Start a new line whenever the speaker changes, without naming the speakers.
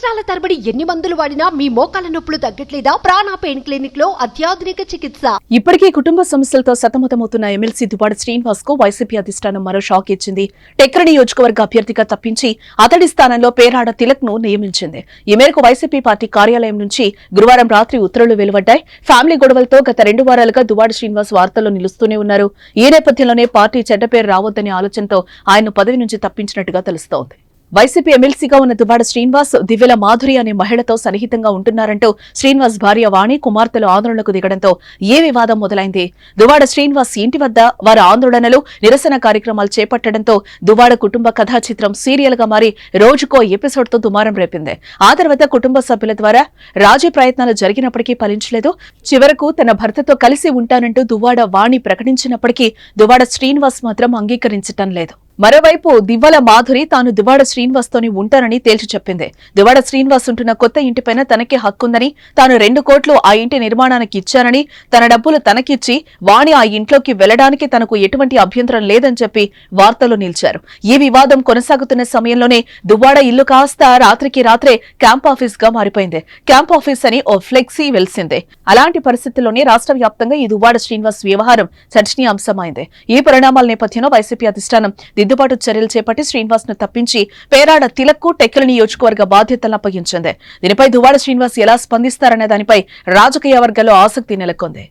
సంవత్సరాల తరబడి ఎన్ని మందులు వాడినా మీ మోకాల నొప్పులు తగ్గట్లేదా? ప్రాణ పెయిన్ క్లినిక్ లో అత్యాధునిక చికిత్స.
ఇప్పటికీ కుటుంబ సమస్యలతో సతమతమవుతున్న ఎమ్మెల్సీ దువ్వాడ శ్రీనివాస్ కు వైసీపీ అధిష్టానం మరో షాక్ ఇచ్చింది. టెక్కలి నియోజకవర్గ అభ్యర్థిగా తప్పించి అతడి స్థానంలో పేరాడ తిలక్ ను నియమించింది. ఈ మేరకు వైసీపీ పార్టీ కార్యాలయం నుంచి గురువారం రాత్రి ఉత్తర్వులు వెలువడ్డాయి. ఫ్యామిలీ గొడవలతో గత 2 వారాలుగా దువ్వాడ శ్రీనివాస్ వార్తల్లో నిలుస్తూనే ఉన్నారు. ఈ నేపథ్యంలోనే పార్టీ చెడ్డ పేరు రావద్దనే ఆలోచనతో ఆయన్ను పదవి నుంచి తప్పించినట్టుగా తెలుస్తోంది. వైసీపీ ఎమ్మెల్సీగా ఉన్న దువ్వాడ శ్రీనివాస్ దివ్యల మాధురి అనే మహిళతో సన్నిహితంగా ఉంటున్నారంటూ శ్రీనివాస్ భార్య వాణి కుమార్తెలు ఆందోళనకు దిగడంతో ఏ వివాదం మొదలైంది. దువ్వాడ శ్రీనివాస్ ఇంటి వద్ద వారి ఆందోళనలు నిరసన కార్యక్రమాలు చేపట్టడంతో దువ్వాడ కుటుంబ కథా చిత్రం సీరియల్ గా మారి రోజుకో ఎపిసోడ్ తో దుమారం రేపింది. ఆ తర్వాత కుటుంబ సభ్యుల ద్వారా రాజీ ప్రయత్నాలు జరిగినప్పటికీ ఫలించలేదు. చివరకు తన భర్తతో కలిసి ఉంటానంటూ దువ్వాడ వాణి ప్రకటించినప్పటికీ దువ్వాడ శ్రీనివాస్ మాత్రం అంగీకరించటం లేదు. మరోవైపు దివ్వల మాధురి తాను దువ్వాడ శ్రీనివాస్ తోని ఉంటానని తేల్చి చెప్పింది. దువ్వాడ శ్రీనివాస్ ఉంటున్న కొత్త ఇంటిపైన తనకే హక్కుందని, తాను 2 కోట్లు ఆ ఇంటి నిర్మాణానికి ఇచ్చానని, తన డబ్బులు తనకిచ్చి వాణి ఆ ఇంట్లోకి వెళ్లడానికి తనకు ఎటువంటి అభ్యంతరం లేదని చెప్పి వార్తలు నిలిచారు. ఈ వివాదం కొనసాగుతున్న సమయంలోనే దువ్వాడ ఇల్లు కాస్త రాత్రికి రాత్రే క్యాంప్ ఆఫీస్ గా మారిపోయింది. క్యాంప్ ఆఫీస్ అని ఓ ఫ్లెక్సీ వెలిసింది. అలాంటి పరిస్థితుల్లోనే రాష్ట్ర వ్యాప్తంగా ఈ దువ్వాడ శ్రీనివాస్ వ్యవహారం చర్చనీయాంశమైంది. ఈ పరిణామాల నేపథ్యంలో వైసీపీ అధిష్టానం దిద్దుబాటు చర్యలు చేపట్టి శ్రీనివాస్ ను తప్పించి పేరాడ తిలక్ కు టెక్కలి నియోజకవర్గ బాధ్యతలను అప్పగించింది. దీనిపై దువ్వాడ శ్రీనివాస్ ఎలా స్పందిస్తారనే దానిపై రాజకీయ వర్గాల్లో ఆసక్తి నెలకొంది.